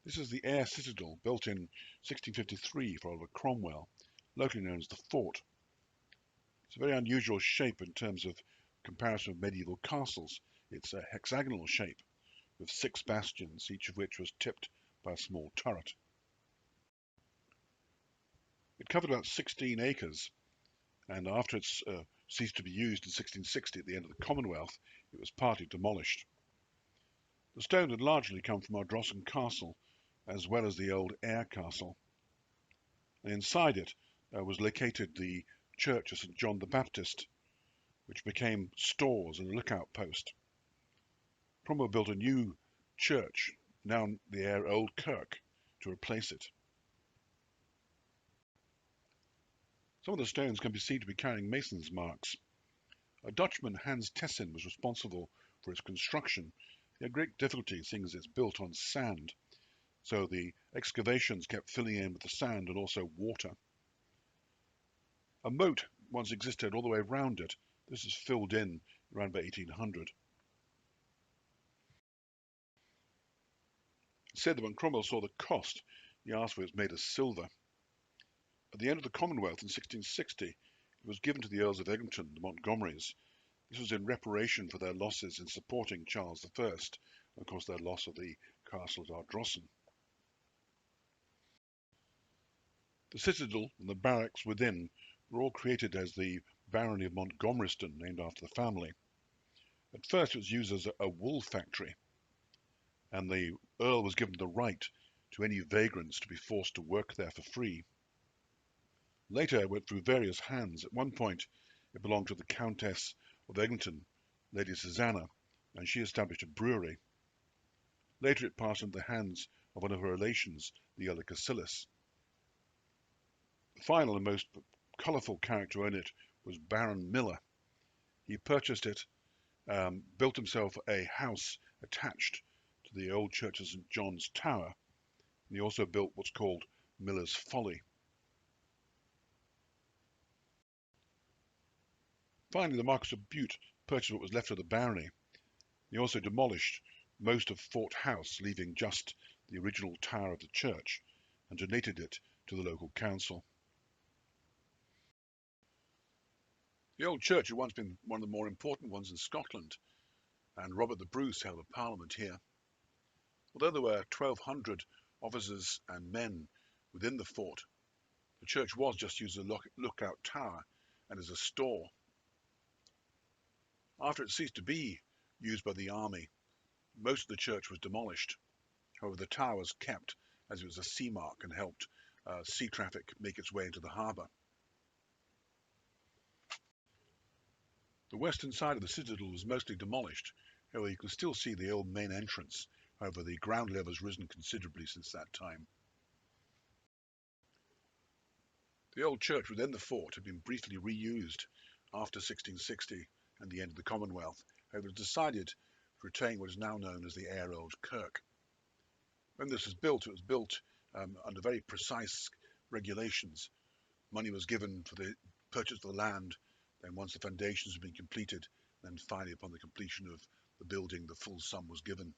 This is the Ayr Citadel, built in 1653 for Oliver Cromwell, locally known as the Fort. It's a very unusual shape in terms of comparison with medieval castles. It's a hexagonal shape with 6 bastions, each of which was tipped by a small turret. It covered about 16 acres, and after it ceased to be used in 1660 at the end of the Commonwealth, it was partly demolished. The stone had largely come from Ardrossan Castle, as well as the old Ayr Castle. And inside it was located the Church of St. John the Baptist, which became stores and a lookout post. Cromwell built a new church, now the Ayr Old Kirk, to replace it. Some of the stones can be seen to be carrying mason's marks. A Dutchman, Hans Tessin, was responsible for its construction. He had great difficulty seeing as it's built on sand, so the excavations kept filling in with the sand and also water. A moat once existed all the way around it. This is filled in around about 1800. It's said that when Cromwell saw the cost, he asked for it made of silver. At the end of the Commonwealth in 1660, it was given to the Earls of Eglinton, the Montgomerys. This was in reparation for their losses in supporting Charles I, and of course their loss of the castle at Ardrossan. The citadel and the barracks within were all created as the Barony of Montgomerieston, named after the family. At first it was used as a wool factory, and the Earl was given the right to any vagrants to be forced to work there for free. Later it went through various hands. At one point it belonged to the Countess of Eglinton, Lady Susanna, and she established a brewery. Later it passed into the hands of one of her relations, the Earl of Cassilis. The final and most colourful character in it was Baron Miller. He purchased it, built himself a house attached to the old church of St. John's Tower, and he also built what's called Miller's Folly. Finally, the Marquis of Bute purchased what was left of the barony. He also demolished most of Fort House, leaving just the original tower of the church, and donated it to the local council. The old church had once been one of the more important ones in Scotland, and Robert the Bruce held a parliament here. Although there were 1,200 officers and men within the fort, the church was just used as a lookout tower and as a store. After it ceased to be used by the army, most of the church was demolished. However, the tower was kept as it was a sea mark and helped sea traffic make its way into the harbour. The western side of the citadel was mostly demolished. However, you can still see the old main entrance. However, the ground level has risen considerably since that time. The old church within the fort had been briefly reused after 1660 and the end of the Commonwealth. However, it was decided to retain what is now known as the Ayr Old Kirk. When this was built, it was built under very precise regulations. Money was given for the purchase of the land, then once the foundations had been completed, then finally upon the completion of the building, the full sum was given.